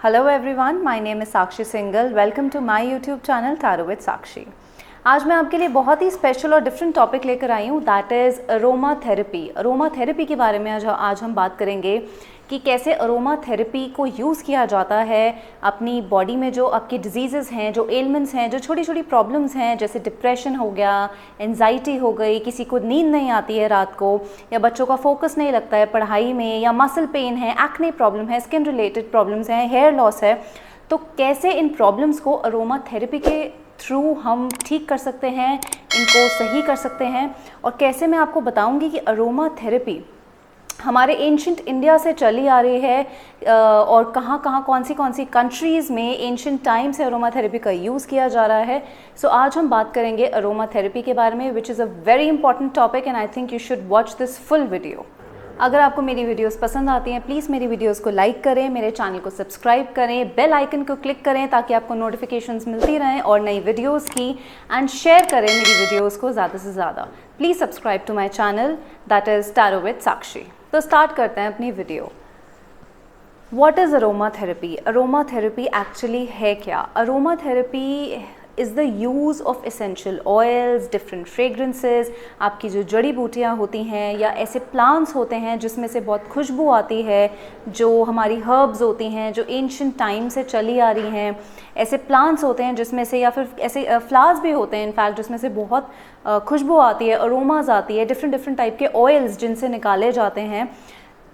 Hello everyone, my name is Sakshi Singhal. Welcome to my YouTube channel Tarot with Sakshi. आज मैं आपके लिए बहुत ही स्पेशल और डिफरेंट टॉपिक लेकर आई हूँ, that is aroma therapy. Aroma therapy के बारे में आज हम बात करेंगे कि कैसे अरोमा थेरेपी को यूज़ किया जाता है अपनी बॉडी में जो आपकी डिजीज़ेज़ हैं, जो एलिमेंट्स हैं, जो छोटी छोटी प्रॉब्लम्स हैं, जैसे डिप्रेशन हो गया, एंजाइटी हो गई, किसी को नींद नहीं आती है रात को, या बच्चों का फोकस नहीं लगता है पढ़ाई में, या मसल पेन है, एक्ने प्रॉब्लम है, स्किन रिलेटेड प्रॉब्लम्स हैं, हेयर लॉस है। तो कैसे इन प्रॉब्लम्स को अरोमा थेरेपी के थ्रू हम ठीक कर सकते हैं, इनको सही कर सकते हैं, और कैसे मैं आपको बताऊंगी कि अरोमा थेरेपी हमारे एंशंट इंडिया से चली आ रही है और कहाँ कहाँ कौन सी कंट्रीज़ में एंशंट टाइम से अरोमा थेरेपी का यूज़ किया जा रहा है। सो आज हम बात करेंगे अरोमा थेरेपी के बारे में, which is a very important topic and I think you should watch this full video. अगर आपको मेरी वीडियोस पसंद आती हैं, प्लीज़ मेरी वीडियोस को लाइक करें, मेरे चैनल को सब्सक्राइब करें, बेल आइकन को क्लिक करें ताकि आपको नोटिफिकेशंस मिलती रहें और नई वीडियोस की, एंड शेयर करें मेरी वीडियोस को ज़्यादा से ज़्यादा। Please subscribe to my channel that is tarot with Sakshi. तो स्टार्ट करते हैं अपनी video. What is aroma therapy? Aroma therapy actually है क्या? Aromatherapy is the use of essential oils, different fragrances, आपकी जो जड़ी बूटियाँ होती हैं या ऐसे प्लांट्स होते हैं जिसमें से बहुत खुशबू आती है, जो हमारी हर्ब्स होती हैं जो एंशिएंट टाइम से चली आ रही हैं, ऐसे प्लांट्स होते हैं जिसमें से, या फिर ऐसे फ्लावर्स भी होते हैं इनफैक्ट जिसमें से बहुत खुशबू आती है, अरोमाज आती है, डिफरेंट टाइप के ऑयल्स जिनसे निकाले जाते हैं।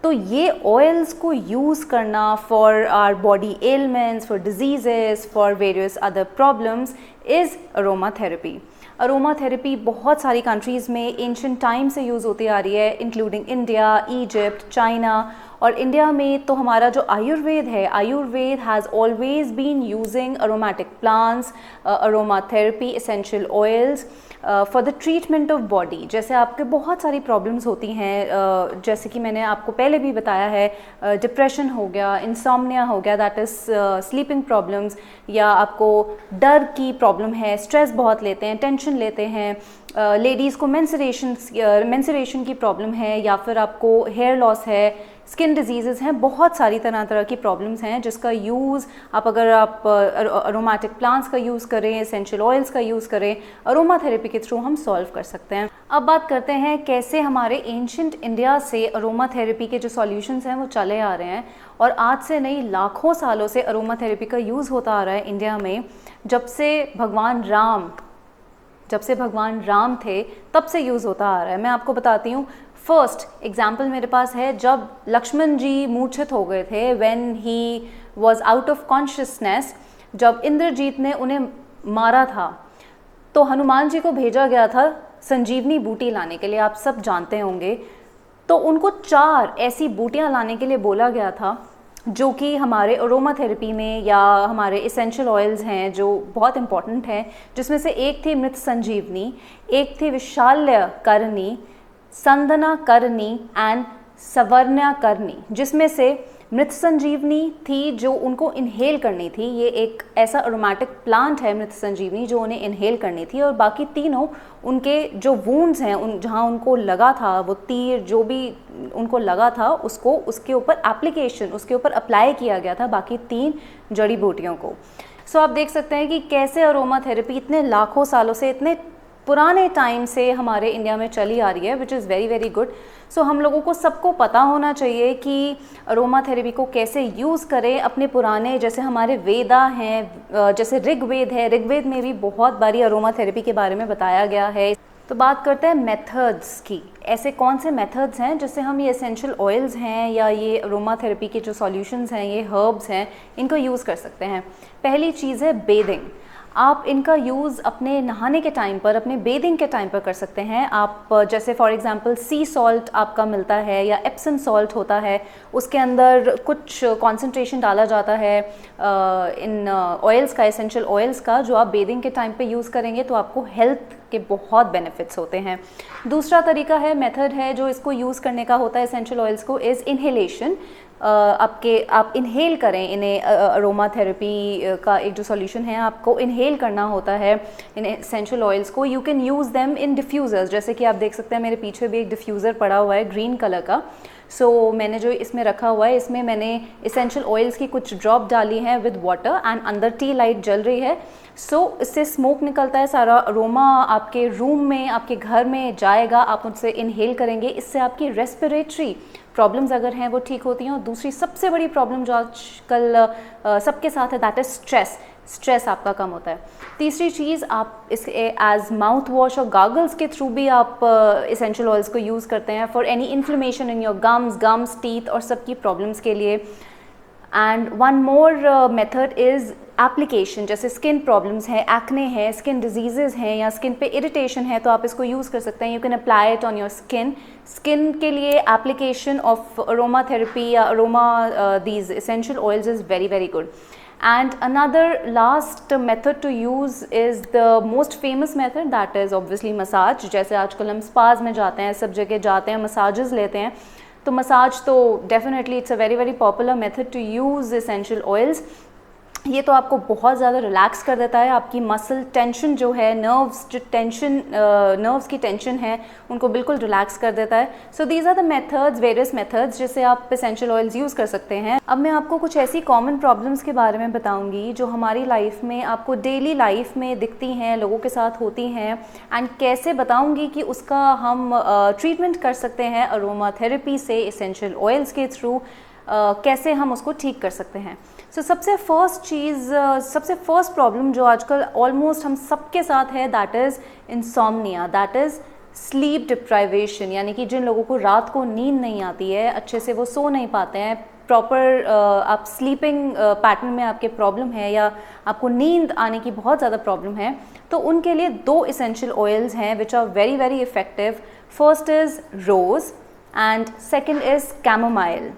तो ये ऑयल्स को यूज़ करना for our body elements, for diseases, for various other problems is aroma therapy. Aroma therapy बहुत सारी कंट्रीज़ में एंशिएंट टाइम से यूज़ होती आ रही है, इंक्लूडिंग इंडिया, इजिप्ट, चाइना। और इंडिया में तो हमारा जो आयुर्वेद है, Ayurveda has always been using aromatic plants, aroma therapy, essential oils for the treatment of body. जैसे आपके बहुत सारी प्रॉब्लम्स होती हैं, जैसे कि मैंने आपको पहले भी बताया है, डिप्रेशन हो गया, इंसोम्निया हो गया, दैट इज़ स्लीपिंग प्रॉब्लम्स, या आपको डर की प्रॉब्लम है, स्ट्रेस बहुत लेते हैं, टेंशन लेते हैं, लेडीज़ को मेंस्ट्रुएशन की प्रॉब्लम है, या फिर आपको हेयर लॉस है, स्किन डिजीज़ेज़ हैं, बहुत सारी तरह की प्रॉब्लम्स हैं जिसका यूज़ अगर आप अरोमेटिक प्लांट्स का यूज़ करें, एसेंशियल ऑयल्स का यूज़ करें, अरोमा थेरेपी के थ्रू हम सॉल्व कर सकते हैं। अब बात करते हैं कैसे हमारे एंशिएंट इंडिया से अरोमा थेरेपी के जो सॉल्यूशंस हैं वो चले आ रहे हैं, और आज से नहीं लाखों सालों से अरोमा थेरेपी का यूज़ होता आ रहा है इंडिया में। जब से भगवान राम थे तब से यूज़ होता आ रहा है। मैं आपको बताती हूँ, फर्स्ट एग्जाम्पल मेरे पास है, जब लक्ष्मण जी मूर्छित हो गए थे, when he was out of consciousness, जब इंद्रजीत ने उन्हें मारा था तो हनुमान जी को भेजा गया था संजीवनी बूटी लाने के लिए, आप सब जानते होंगे। तो उनको 4 ऐसी बूटियां लाने के लिए बोला गया था जो कि हमारे अरोमा थेरेपी में, या हमारे एसेंशियल ऑयल्स हैं जो बहुत इंपॉर्टेंट हैं, जिसमें से एक थी मृत संजीवनी, एक थी विशाल्य करनी, संदना करनी एंड सवर्ण्या करनी। जिसमें से मृत संजीवनी थी जो उनको इनहेल करनी थी, ये एक ऐसा अरोमेटिक प्लांट है मृत संजीवनी जो उन्हें इनहेल करनी थी, और बाकी तीनों उनके जो वुंड्स हैं, जहाँ उनको लगा था वो तीर, जो भी उनको लगा था उसको उसके ऊपर एप्लीकेशन, उसके ऊपर अप्लाई किया गया था बाकी 3 जड़ी बूटियों को। सो आप देख सकते हैं कि कैसे अरोमा थेरेपी इतने लाखों सालों से, इतने पुराने टाइम से हमारे इंडिया में चली आ रही है, which is very very good. So हम लोगों को सबको पता होना चाहिए कि अरोमा थेरेपी को कैसे यूज़ करें अपने पुराने, जैसे हमारे वेदा हैं, जैसे ऋग्वेद है, ऋग्वेद में भी बहुत बारी अरोमा थेरेपी के बारे में बताया गया है। तो बात करते हैं मेथड्स की, ऐसे कौन से मेथड्स हैं जिससे हम ये एसेंशियल ऑयल्स हैं या ये अरोमा थेरेपी के जो सॉल्यूशंस हैं, ये हर्ब्स हैं, इनको यूज़ कर सकते हैं। पहली चीज़ है बेदिंग। आप इनका यूज़ अपने नहाने के टाइम पर, अपने बेदिंग के टाइम पर कर सकते हैं। आप जैसे फॉर एग्जांपल सी सॉल्ट आपका मिलता है या एप्सम सॉल्ट होता है, उसके अंदर कुछ कंसंट्रेशन डाला जाता है इन ऑयल्स का, एसेंशियल ऑयल्स का, जो आप बेदिंग के टाइम पे यूज़ करेंगे तो आपको हेल्थ के बहुत बेनिफिट्स होते हैं। दूसरा तरीका है, मेथड है जो इसको यूज़ करने का होता है एसेंशियल ऑयल्स को, इज़ इन्हेलेशन। आप इन्हेल करें इन्हें। अरोमा थेरेपी का एक जो सॉल्यूशन है, आपको इन्हेल करना होता है इन एसेंशियल ऑयल्स को। You can use them in diffusers, जैसे कि आप देख सकते हैं मेरे पीछे भी एक डिफ्यूज़र पड़ा हुआ है ग्रीन कलर का। सो मैंने जो इसमें रखा हुआ है, इसमें मैंने इसेंशियल ऑयल्स की कुछ ड्रॉप डाली हैं विद वाटर एंड अंदर टी लाइट जल रही है। सो इससे स्मोक निकलता है, सारा अरोमा आपके रूम में, आपके घर में जाएगा, आप उनसे इनहेल करेंगे। इससे आपकी रेस्पिरेटरी प्रॉब्लम्स अगर हैं वो ठीक होती हैं। और दूसरी सबसे बड़ी प्रॉब्लम जो आजकल सबके साथ है, दैट इज स्ट्रेस आपका कम होता है। तीसरी चीज़, आप इसे एज माउथ वॉश और गागल्स के थ्रू भी आप इसेंशियल ऑयल्स को यूज़ करते हैं for any inflammation in your gums, teeth और सबकी प्रॉब्लम्स के लिए। And one more method is application. जैसे स्किन प्रॉब्लम्स हैं, एक्ने है, स्किन डिजीज़ेज़ हैं या स्किन पे इरिटेशन है, तो आप इसको यूज़ कर सकते हैं। You can apply it on your skin के लिए एप्लीकेशन ऑफ अरोमा थेरेपी या aroma these essential oils is very very good. And another last method to use is the most famous method, that is obviously massage। जैसे आजकल हम spas में जाते हैं, सब जगह जाते हैं, मसाजेस लेते हैं, तो मसाज तो definitely it's a very very popular method to use essential oils. ये तो आपको बहुत ज़्यादा रिलैक्स कर देता है, आपकी मसल टेंशन जो है, नर्व्स की टेंशन है, उनको बिल्कुल रिलैक्स कर देता है। So these are the methods, various methods जिससे आप एसेंशियल ऑयल्स यूज़ कर सकते हैं। अब मैं आपको कुछ ऐसी कॉमन प्रॉब्लम्स के बारे में बताऊंगी जो हमारी लाइफ में, आपको डेली लाइफ में दिखती हैं, लोगों के साथ होती हैं, एंड कैसे बताऊंगी कि उसका हम ट्रीटमेंट कर सकते हैं अरोमा थेरेपी से, एसेंशियल ऑयल्स के थ्रू कैसे हम उसको ठीक कर सकते हैं। सो सबसे फर्स्ट प्रॉब्लम जो आजकल ऑलमोस्ट हम सबके साथ है, that is insomnia, that is sleep deprivation. यानी कि जिन लोगों को रात को नींद नहीं आती है, अच्छे से वो सो नहीं पाते हैं, प्रॉपर आप स्लीपिंग पैटर्न में आपके प्रॉब्लम है या आपको नींद आने की बहुत ज़्यादा प्रॉब्लम है, तो उनके लिए 2 इसेंशियल ऑयल्स हैं which are very very effective. First is rose and second is chamomile.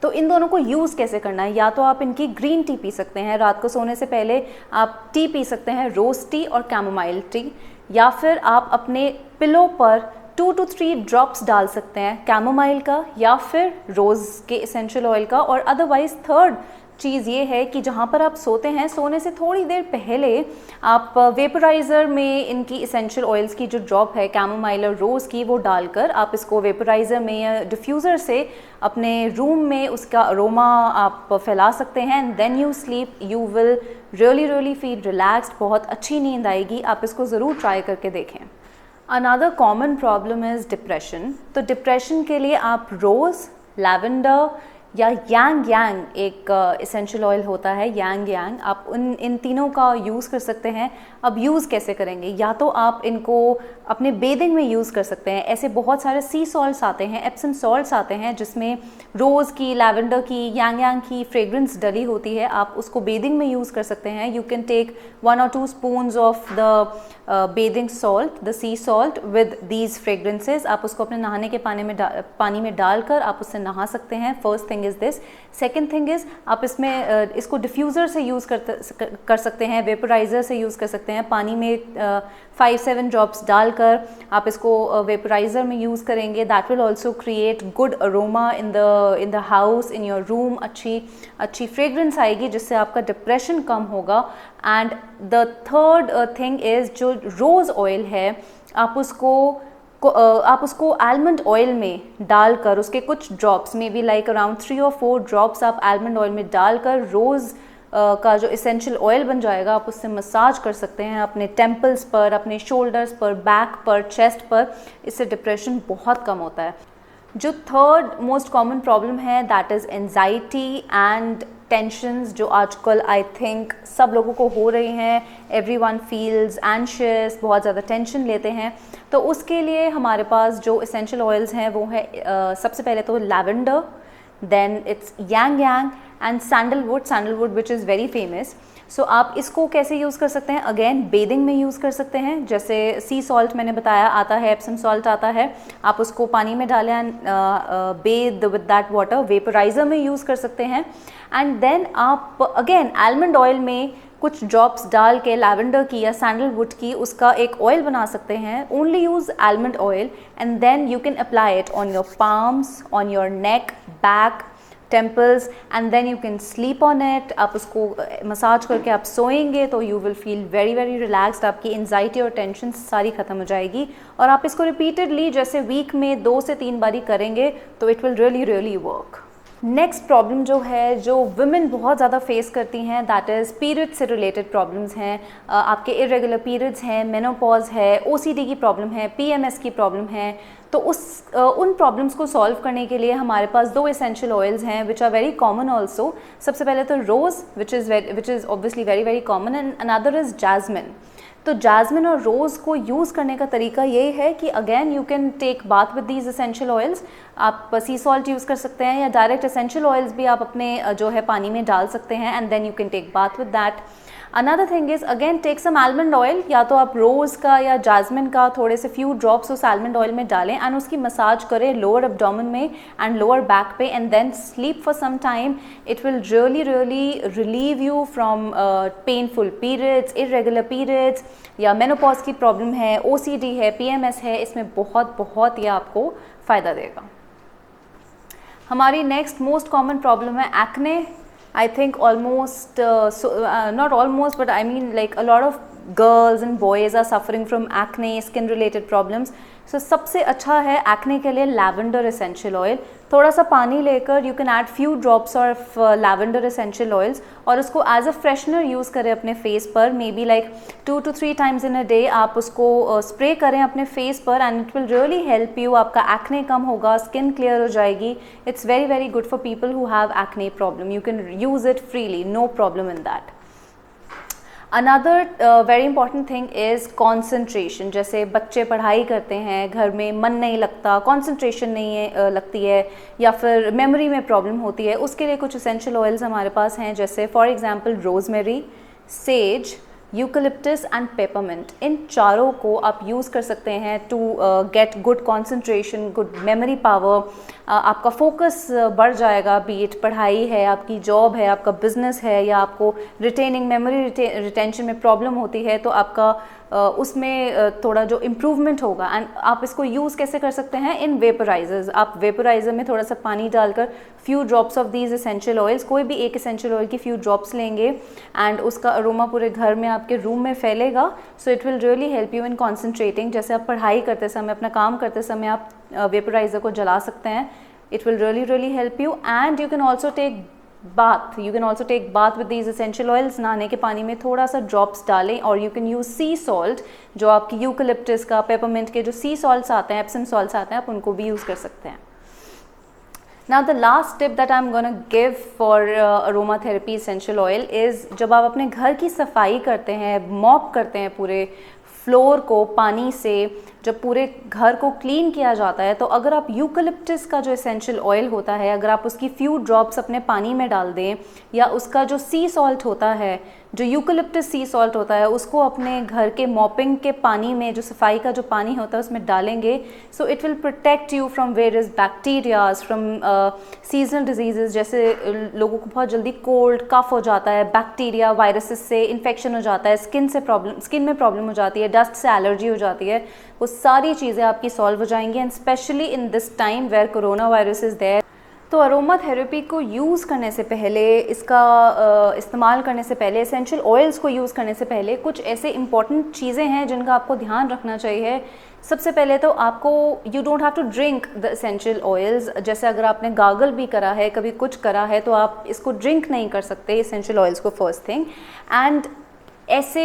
तो इन दोनों को यूज़ कैसे करना है, या तो आप इनकी ग्रीन टी पी सकते हैं, रात को सोने से पहले आप टी पी सकते हैं, रोज़ टी और कैमोमाइल टी, या फिर आप अपने पिलो पर 2 to 3 ड्रॉप्स डाल सकते हैं कैमोमाइल का या फिर रोज़ के एसेंशियल ऑयल का। और अदरवाइज़ थर्ड चीज़ ये है कि जहाँ पर आप सोते हैं, सोने से थोड़ी देर पहले आप वेपराइज़र में इनकी एसेंशियल ऑयल्स की जो ड्रॉप है कैमोमाइल और रोज़ की, वो डालकर आप इसको वेपराइज़र में या डिफ्यूज़र से अपने रूम में उसका अरोमा आप फैला सकते हैं, and then you sleep, you will really feel relaxed, बहुत अच्छी नींद आएगी। आप इसको ज़रूर ट्राई करके देखें। Another common problem is depression. तो डिप्रेशन के लिए आप रोज़, लैवेंडर या यांग एक एसेंशियल ऑयल होता है, यांग, आप इन तीनों का यूज़ कर सकते हैं। अब यूज़ कैसे करेंगे, या तो आप इनको अपने बेदिंग में यूज़ कर सकते हैं। ऐसे बहुत सारे सी सॉल्ट्स आते हैं, एप्सम सॉल्ट्स आते हैं, जिसमें रोज़ की, लैवेंडर की, यांग की फ्रेग्रेंस डली होती है, आप उसको बेदिंग में यूज़ कर सकते हैं। You can take 1 or 2 spoons of the bathing salt, the sea salt with these fragrances. आप उसको अपने नहाने के पानी में डालकर आप उससे नहा सकते हैं। First thing is this. Second thing is, आप इसको डिफ्यूज़र से यूज़ कर सकते हैं, वेपराइज़र से यूज़ कर सकते हैं। पानी में 5-7 ड्रॉप्स डालकर आप इसको वेपराइज़र में यूज़ करेंगे। That will also create good aroma in the house, in your room. अच्छी फ्रेग्रेंस आएगी जिससे आपका डिप्रेशन कम होगा। And the third thing is, जो रोज़ ऑयल है, आप उसको आलमंड ऑयल में डालकर, उसके कुछ ड्रॉप्स में भी लाइक अराउंड 3 or 4 ड्रॉप्स आप आलमंड ऑयल में डालकर रोज़ का जो एसेंशियल ऑयल बन जाएगा, आप उससे मसाज कर सकते हैं अपने टेम्पल्स पर, अपने शोल्डर्स पर, बैक पर, चेस्ट पर। इससे डिप्रेशन बहुत कम होता है। जो थर्ड मोस्ट कॉमन प्रॉब्लम है, that is anxiety and tensions, जो आजकल आई थिंक सब लोगों को हो रही हैं। एवरीवन फील्स एंशियस, बहुत ज़्यादा टेंशन लेते हैं। तो उसके लिए हमारे पास जो एसेंशियल ऑयल्स हैं वो है सबसे पहले तो lavender, then it's ylang and sandalwood which is very famous. So आप इसको कैसे यूज़ कर सकते हैं, अगेन बेदिंग में यूज़ कर सकते हैं। जैसे सी सॉल्ट मैंने बताया आता है, एप्सम सॉल्ट आता है, आप उसको पानी में डालें and bathe with that water. Vaporiser में यूज़ कर सकते हैं। एंड देन आप अगेन आलमंड ऑयल में कुछ ड्रॉप्स डाल के लैवेंडर की या सैंडलवुड की उसका एक ऑयल बना सकते हैं। Only use almond oil and then you can apply it on your palms, on your neck, back, temples and then you can sleep on it. आप उसको मसाज करके आप सोएंगे तो you will feel very very relaxed, आपकी anxiety और tension सारी ख़त्म हो जाएगी। और आप इसको रिपीटेडली जैसे वीक में 2 से 3 बारी करेंगे तो it will really really work. Next problem जो है, जो वुमेन बहुत ज़्यादा फेस करती हैं, दैट इज़ पीरियड से रिलेटेड प्रॉब्लम्स हैं। आपके इरेगुलर पीरियड्स हैं, मेनोपॉज है, ओसीडी की प्रॉब्लम है, पीएमएस की प्रॉब्लम है। तो उन प्रॉब्लम्स को सॉल्व करने के लिए हमारे पास 2 एसेंशियल ऑयल्स हैं which are very common also. सबसे पहले तो rose which is obviously very very common, and another is jasmine. तो जैस्मिन और रोज़ को यूज़ करने का तरीका ये है कि again you can take bath with these essential oils. आप सी सॉल्ट यूज़ कर सकते हैं या डायरेक्ट एसेंशियल ऑयल्स भी आप अपने जो है पानी में डाल सकते हैं, and then you can take bath with that. Another thing is again take some almond oil, या तो आप रोज़ का या जैस्मिन का थोड़े से फ्यू ड्रॉप्स उस आलमंड ऑयल में डालें एंड उसकी मसाज करें लोअर एब्डोमेन में एंड लोअर बैक पे, and then sleep for some time. It will really really relieve you from painful periods, irregular periods, या मेनोपॉज की प्रॉब्लम है, ओसीडी है, पीएमएस है, इसमें बहुत बहुत ये आपको फ़ायदा देगा। हमारी नेक्स्ट मोस्ट कॉमन प्रॉब्लम है acne. I think almost, not almost, but I mean like a lot of girls and boys are suffering from acne, skin related problems. So सबसे अच्छा है एक्ने के लिए लैवेंडर एसेंशियल ऑयल। थोड़ा सा पानी लेकर you can add few drops of lavender essential oils और उसको एज अ फ्रेशनर यूज़ करें अपने फेस पर। May be like 2 to 3 times in a day आप उसको स्प्रे करें अपने फेस पर, and it will really help you. आपका एक्ने कम होगा, स्किन क्लियर हो जाएगी। It's very very good for people who have acne problem. You can use it freely, no problem in that. Another very important thing is concentration. जैसे बच्चे पढ़ाई करते हैं, घर में मन नहीं लगता, कॉन्सेंट्रेशन नहीं है लगती है, या फिर मेमोरी में प्रॉब्लम होती है, उसके लिए कुछ एसेंशियल ऑयल्स हमारे पास हैं, जैसे for example rosemary, sage, eucalyptus and peppermint. इन चारों को आप यूज़ कर सकते हैं to get good concentration, good memory power. आपका फोकस बढ़ जाएगा, बीट पढ़ाई है, आपकी जॉब है, आपका बिजनेस है, या आपको रिटेनिंग मेमोरी रिटेंशन में प्रॉब्लम होती है, तो आपका उसमें थोड़ा जो इम्प्रूवमेंट होगा। एंड आप इसको यूज़ कैसे कर सकते हैं? इन वेपराइजर्स। आप वेपराइज़र में थोड़ा सा पानी डालकर few drops of these essential oils, कोई भी एक एसेंशियल ऑयल की फ्यू ड्रॉप्स लेंगे एंड उसका अरोमा पूरे घर में आपके रूम में फैलेगा। So it will really help you in concentrating. जैसे आप पढ़ाई करते समय, अपना काम करते समय आप वेपराइज़र को जला सकते हैं। It will really really help you. And you can also take bath, you can also take bath with these essential oils. नहाने के पानी में थोड़ा सा ड्रॉप्स डालें, और you can use sea salt, जो आपकी यूकलिप्टस का, पेपरमिंट के जो सी सॉल्ट्स आते हैं, एप्सम सॉल्ट्स आते हैं, आप उनको भी यूज़ कर सकते हैं। Now the last tip that I'm going to give for aromatherapy essential oil is जब आप अपने घर की सफाई करते हैं, मॉप करते हैं पूरे फ्लोर को पानी से, जब पूरे घर को क्लीन किया जाता है, तो अगर आप यूकलिप्टस का जो एसेंशियल ऑयल होता है, अगर आप उसकी फ्यू ड्रॉप्स अपने पानी में डाल दें, या उसका जो सी सॉल्ट होता है, जो यूकलिप्टस सी सॉल्ट होता है, उसको अपने घर के मॉपिंग के पानी में, जो सफाई का जो पानी होता है, उसमें डालेंगे, so it will protect you from various bacterias, from seasonal diseases. जैसे लोगों को बहुत जल्दी कोल्ड कफ हो जाता है, बैक्टीरिया वायरसेस से इन्फेक्शन हो जाता है, स्किन में प्रॉब्लम हो जाती है, डस्ट से एलर्जी हो जाती है, वो सारी चीज़ें आपकी सॉल्व हो जाएंगी। And specially in this time where corona virus is there. तो अरोमा थेरेपी को यूज़ करने से पहले, इसका इस्तेमाल करने से पहले, एसेंशियल ऑयल्स को यूज़ करने से पहले कुछ ऐसे इंपॉर्टेंट चीज़ें हैं जिनका आपको ध्यान रखना चाहिए। सबसे पहले तो आपको, you don't have to drink the essential oils. जैसे अगर आपने गागल भी करा है, कभी कुछ करा है, तो आप इसको ड्रिंक नहीं कर सकते एसेंशियल ऑयल्स को, फर्स्ट थिंग। एंड ऐसे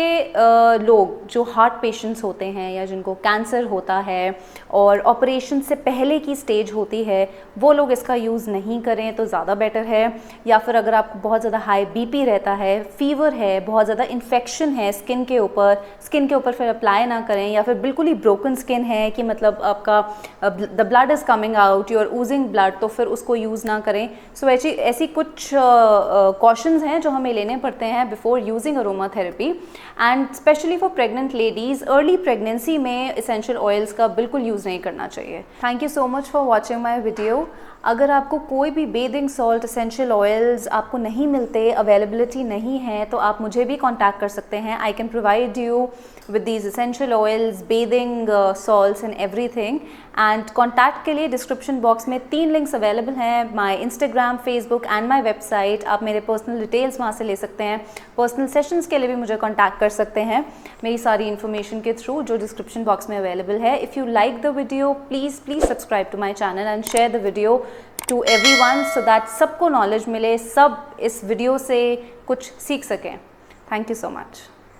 लोग जो हार्ट पेशेंट्स होते हैं, या जिनको कैंसर होता है और ऑपरेशन से पहले की स्टेज होती है, वो लोग इसका यूज़ नहीं करें तो ज़्यादा बेटर है। या फिर अगर आपको बहुत ज़्यादा हाई बीपी रहता है, फीवर है, बहुत ज़्यादा इन्फेक्शन है स्किन के ऊपर फिर अप्लाई ना करें। या फिर बिल्कुल ही ब्रोकन स्किन है कि मतलब आपका the blood is coming out, you are oozing blood, तो फिर उसको यूज़ ना करें। सो ऐसी कुछ कॉशंस हैं जो हमें लेने पड़ते हैं before using aroma therapy. And specially for pregnant ladies, early pregnancy में एसेंशियल ऑयल्स का बिल्कुल यूज़ नहीं करना चाहिए। Thank you so much for watching my video. अगर आपको कोई भी बेदिंग सॉल्ट, एसेंशियल ऑयल्स आपको नहीं मिलते, अवेलेबिलिटी नहीं है, तो आप मुझे भी कांटेक्ट कर सकते हैं। I can provide you with these essential oils, bathing salts and everything. And contact के लिए डिस्क्रिप्शन बॉक्स में 3 लिंक्स अवेलेबल हैं, my Instagram, Facebook and my website. आप मेरे पर्सनल डिटेल्स वहाँ से ले सकते हैं। पर्सनल सेशंस के लिए भी मुझे कॉन्टैक्ट कर सकते हैं मेरी सारी इन्फॉर्मेशन के थ्रू जो डिस्क्रिप्शन बॉक्स में अवेलेबल है। If you like the video, please subscribe to my channel and share the video to everyone so that सबको नॉलेज मिले, सब इस वीडियो से कुछ सीख सकें। Thank you so much.